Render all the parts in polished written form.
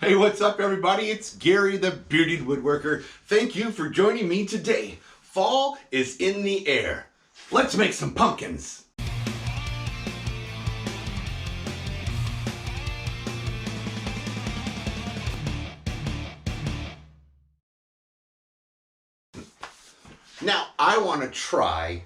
Hey, what's up everybody? It's Gary the Bearded Woodworker. Thank you for joining me today. Fall is in the air. Let's make some pumpkins. Now, I want to try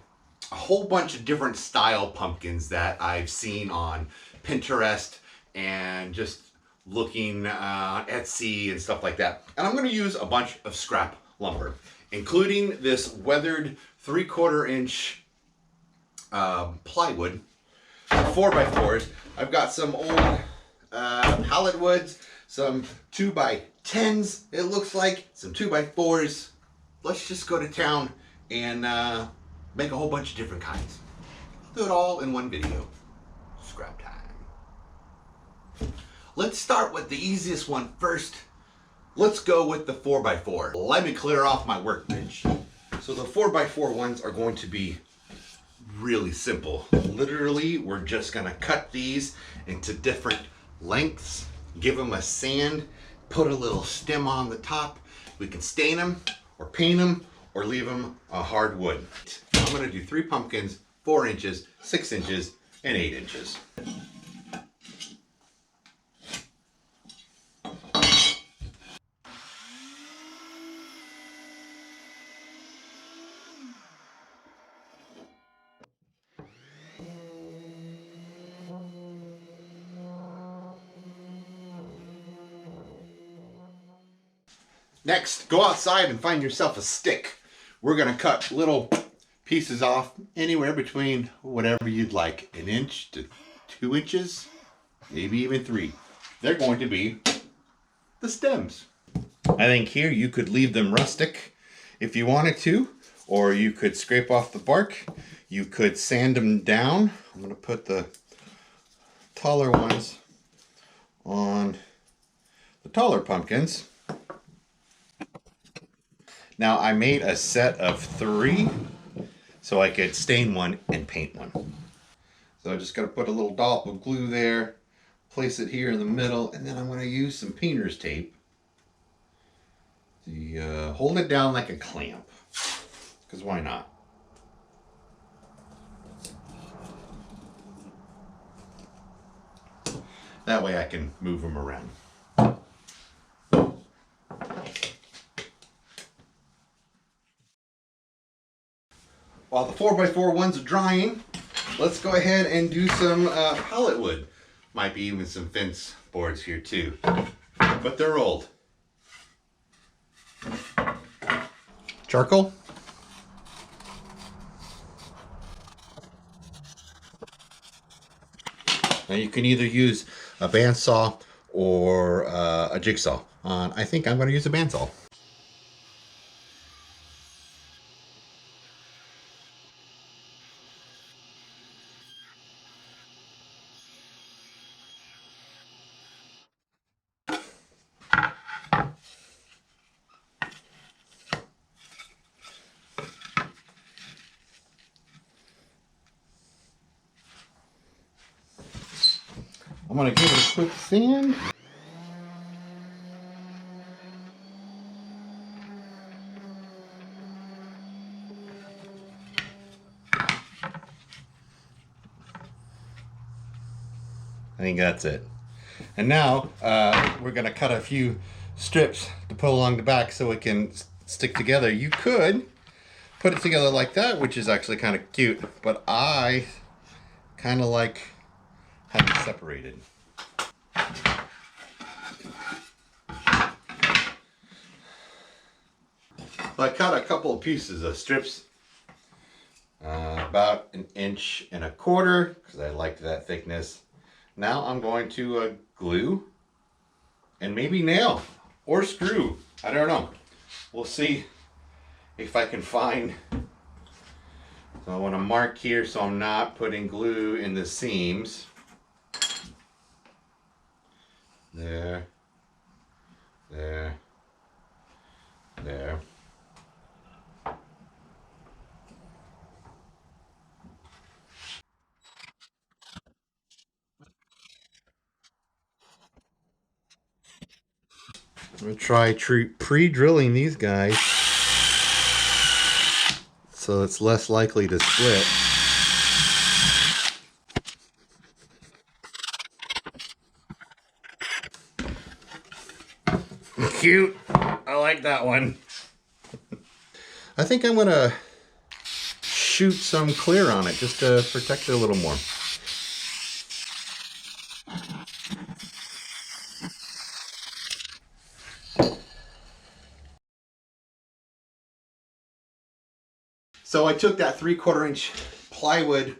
a whole bunch of different style pumpkins that I've seen on Pinterest and just looking on Etsy and stuff like that. And I'm going to use a bunch of scrap lumber, including this weathered 3/4 inch plywood, 4x4s. I've got some old pallet woods, some 2x10s, it looks like, some 2x4s. Let's just go to town and make a whole bunch of different kinds. I'll do it all in one video. Scrap time. Let's start with the easiest one first. Let's go with the 4x4. Let me clear off my workbench. So the 4x4 ones are going to be really simple. Literally, we're just gonna cut these into different lengths, give them a sand, put a little stem on the top. We can stain them or paint them or leave them a hard wood. I'm gonna do 3 pumpkins, 4 inches, 6 inches, and 8 inches. Next, go outside and find yourself a stick. We're gonna cut little pieces off anywhere between whatever you'd like, 1 inch to 2 inches, maybe even 3. They're going to be the stems. I think here you could leave them rustic if you wanted to, or you could scrape off the bark. You could sand them down. I'm gonna put the taller ones on the taller pumpkins. Now I made a set of 3 so I could stain one and paint one. So I'm just gonna put a little dollop of glue there, place it here in the middle, and then I'm gonna use some painter's tape to hold it down like a clamp, because why not? That way I can move them around. While the 4x4 ones are drying, let's go ahead and do some pallet wood. Might be even some fence boards here too, but they're old. Charcoal. Now you can either use a bandsaw or a jigsaw. I think I'm going to use a bandsaw. I'm going to give it a quick sand. I think that's it. And now we're going to cut a few strips to put along the back so it can stick together. You could put it together like that, which is actually kind of cute, but I kind of like having it separated. So I cut a couple of pieces of strips, about 1.25 inches because I like that thickness. Now I'm going to glue and maybe nail or screw. I don't know. We'll see if I can find. So I want to mark here so I'm not putting glue in the seams. There, there, there. I'm gonna try pre-drilling these guys so it's less likely to split. Cute. I like that one. I think I'm gonna shoot some clear on it just to protect it a little more. So I took that 3/4 inch plywood,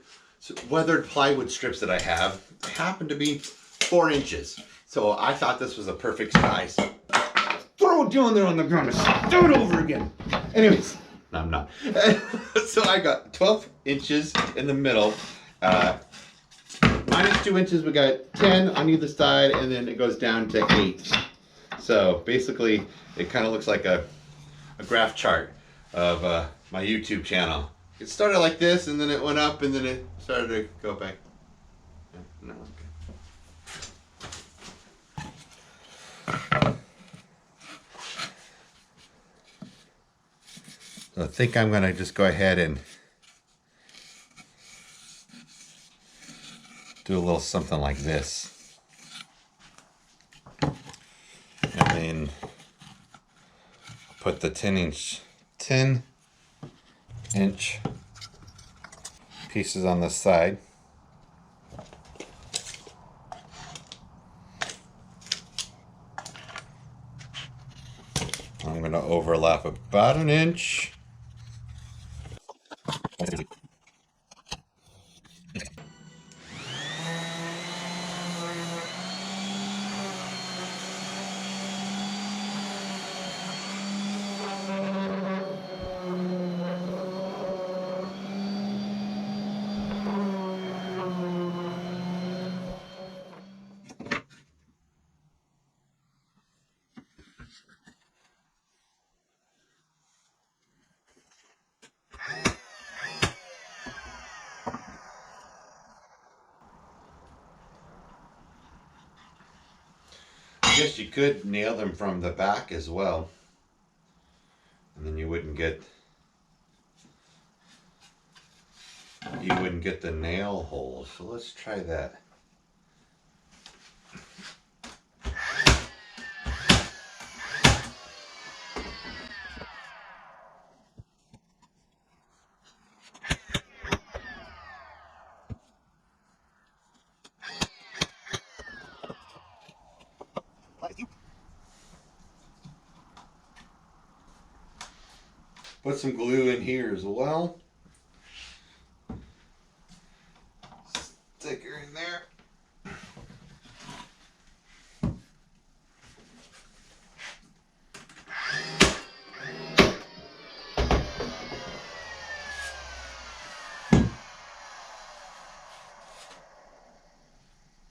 weathered plywood strips that I have. They happen to be 4 inches. So I thought this was a perfect size. Throw it down there on the ground and start over again. Anyways, no, I'm not. So I got 12 inches in the middle. Minus 2 inches, we got 10 on either side, and then it goes down to 8. So basically, it kind of looks like a graph chart of my YouTube channel. It started like this, and then it went up, and then it started to go back. No, okay. So I think I'm going to just go ahead and do a little something like this. And then put the 10 inch pieces on the side. I'm going to overlap about an inch. I guess you could nail them from the back as well, and then you wouldn't get the nail holes. So let's try that. Put some glue in here as well. Stick her in there.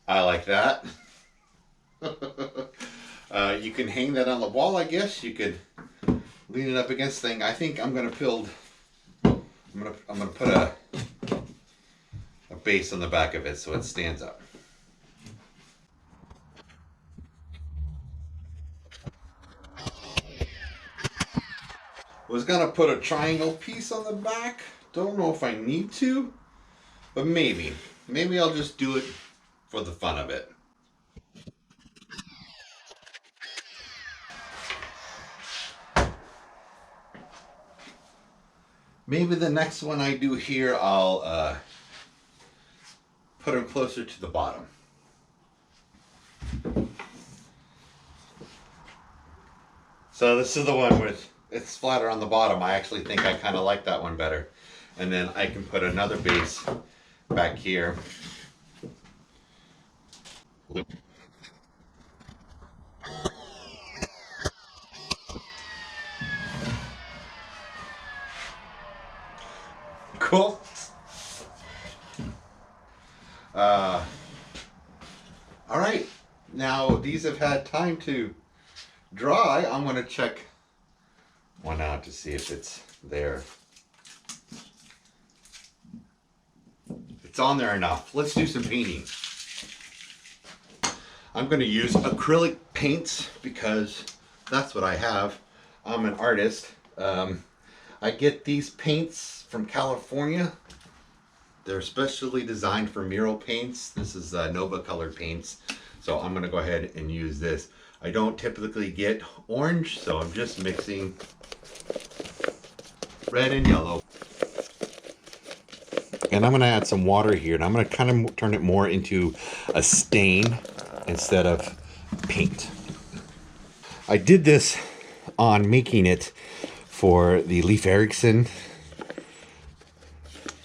I like that. You can hang that on the wall, I guess. You could lean it up against thing. I think I'm gonna build. I'm gonna put a base on the back of it so it stands up. Was gonna put a triangle piece on the back. Don't know if I need to, but maybe I'll just do it for the fun of it. Maybe the next one I do here, I'll put them closer to the bottom. So this is the one with it's flatter on the bottom. I actually think I kind of like that one better. And then I can put another base back here. Cool. All right, now these have had time to dry. I'm going to check one out to see if it's there. It's on there enough. Let's do some painting. I'm going to use acrylic paints because that's what I have. I'm an artist. I get these paints from California. They're specially designed for mural paints. This is Nova colored paints. So I'm gonna go ahead and use this. I don't typically get orange, so I'm just mixing red and yellow. And I'm gonna add some water here, and I'm gonna kind of turn it more into a stain instead of paint. I did this on making it for the Leif Erikson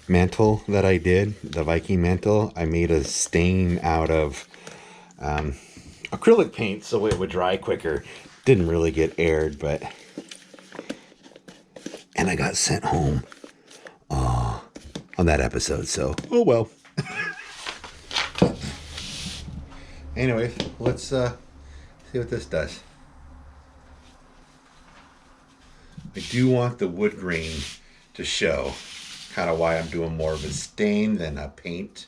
mantle that I did, the Viking mantle. I made a stain out of acrylic paint so it would dry quicker. Didn't really get aired, but... And I got sent home on that episode, so oh well. Anyway, let's see what this does. I do want the wood grain to show, kind of why I'm doing more of a stain than a paint.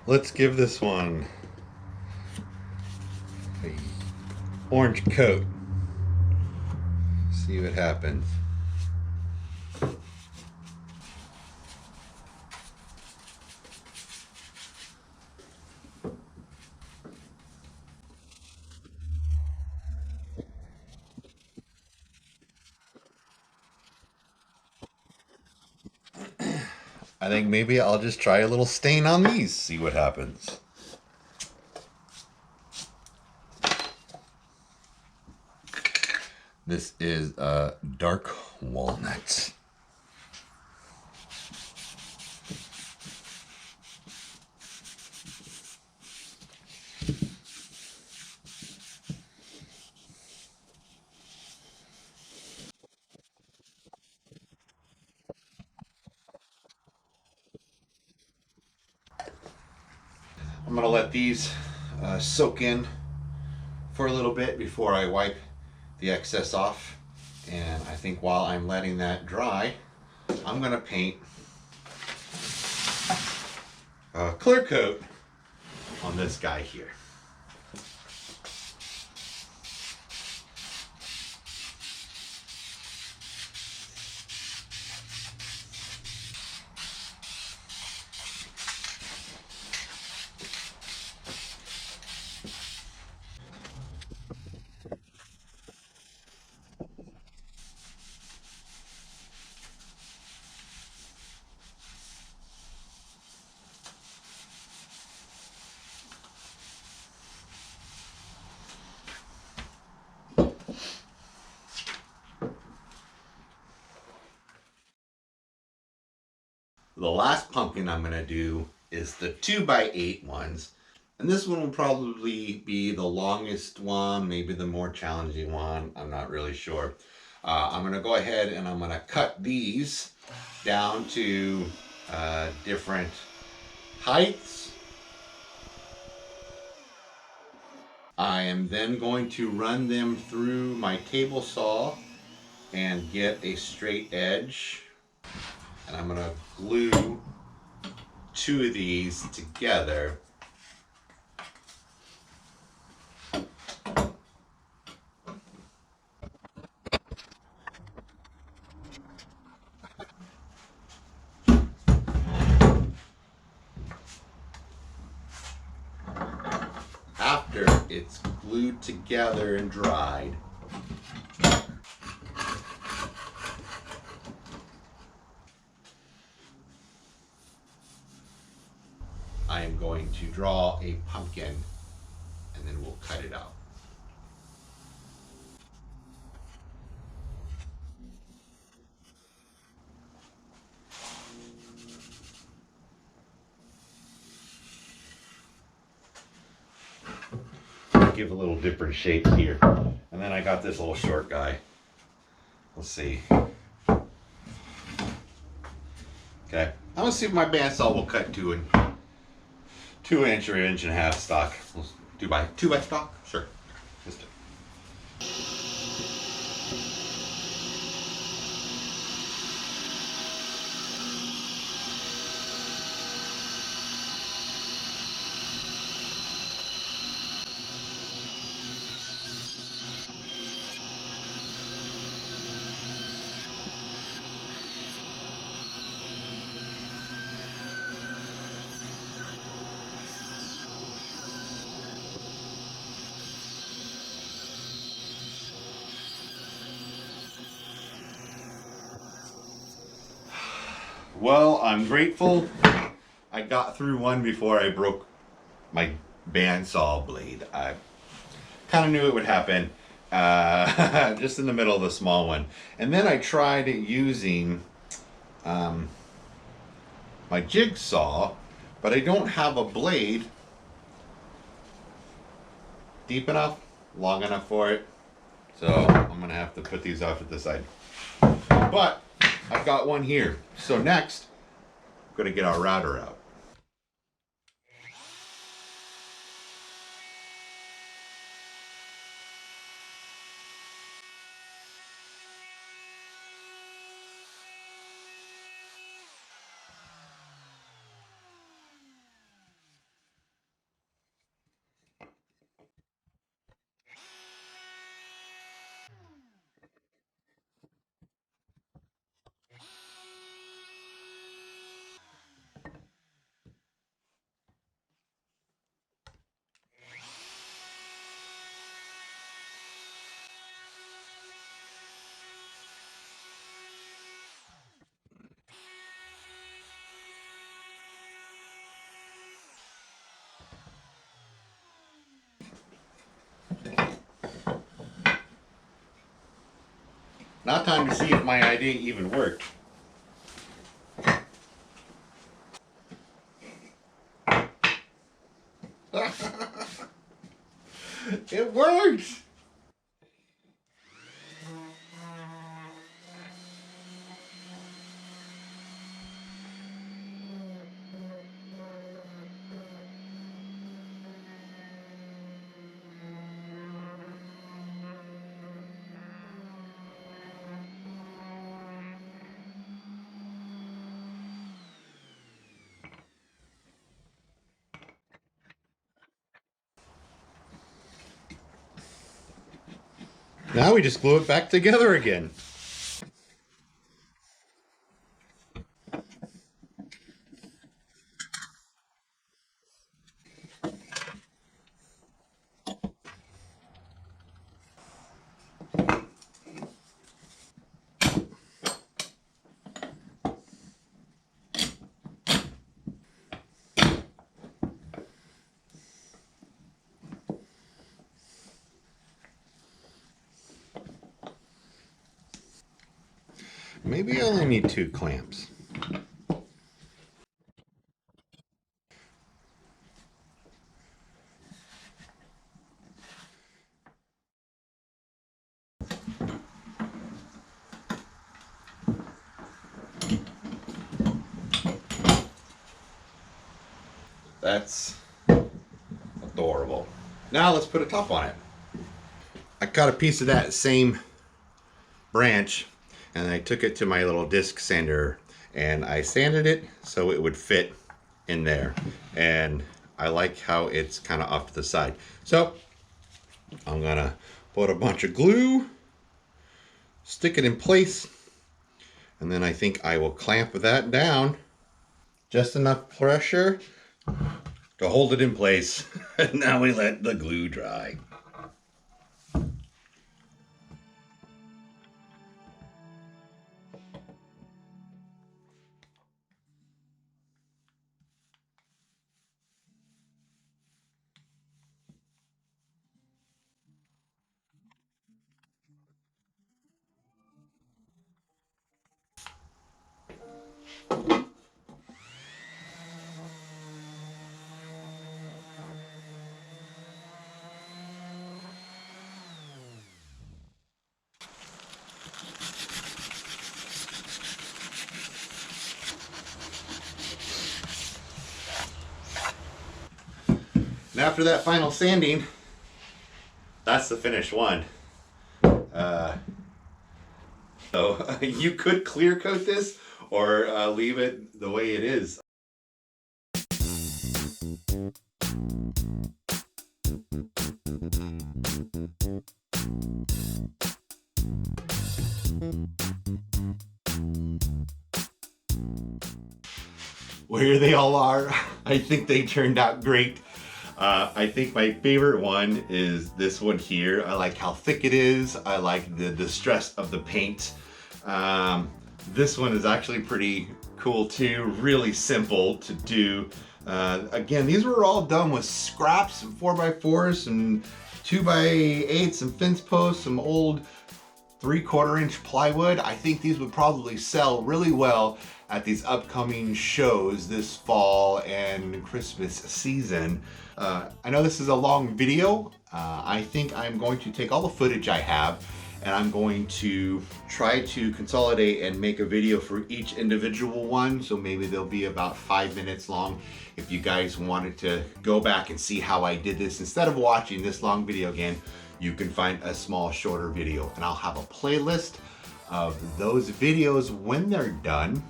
Let's give this one an orange coat. See what happens. I think maybe I'll just try a little stain on these, see what happens. This is dark walnut. I'm gonna let these soak in for a little bit before I wipe the excess off. And I think while I'm letting that dry, I'm gonna paint a clear coat on this guy here. The last pumpkin I'm gonna do is the 2x8 ones. And this one will probably be the longest one, maybe the more challenging one. I'm not really sure. I'm gonna go ahead and I'm gonna cut these down to different heights. I am then going to run them through my table saw and get a straight edge. And I'm gonna glue two of these together. After it's glued together and dried, I am going to draw a pumpkin and then we'll cut it out. give a little different shapes here. And then I got this little short guy. Let's see. Okay, I'm gonna see if my bandsaw will cut 2-inch or 1.5-inch stock. We'll do by 2 by stock. Sure. Let's do it. Well, I'm grateful I got through one before I broke my bandsaw blade. I kind of knew it would happen just in the middle of the small one. And then I tried using my jigsaw, but I don't have a blade deep enough, long enough for it. So I'm gonna have to put these off at the side. But I've got one here. So next, I'm gonna get our router out. Now time to see if my idea even worked. It works! Now we just glue it back together again. Maybe I only need 2 clamps. That's adorable. Now let's put a top on it. I cut a piece of that same branch and I took it to my little disc sander and I sanded it so it would fit in there. And I like how it's kind of off to the side. So I'm gonna put a bunch of glue, stick it in place, and then I think I will clamp that down. Just enough pressure to hold it in place. And now we let the glue dry. after that final sanding, that's the finished one. So you could clear coat this or leave it the way it is. Well, here they all are. I think they turned out great. I think my favorite one is this one here. I like how thick it is. I like the distress of the paint. This one is actually pretty cool too. Really simple to do. Again, these were all done with scraps, and 4x4s, some 2x8s, some fence posts, some old 3/4 inch plywood. I think these would probably sell really well at these upcoming shows this fall and Christmas season. I know this is a long video. I think I'm going to take all the footage I have and I'm going to try to consolidate and make a video for each individual one. So maybe they'll be about 5 minutes long. If you guys wanted to go back and see how I did this, instead of watching this long video again, you can find a small, shorter video. And I'll have a playlist of those videos when they're done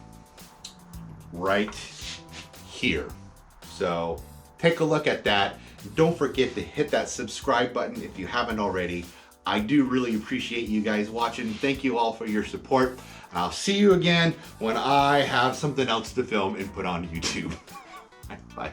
right here. So take a look at that. Don't forget to hit that subscribe button if you haven't already. I do really appreciate you guys watching. Thank you all for your support. And I'll see you again when I have something else to film and put on YouTube. Bye.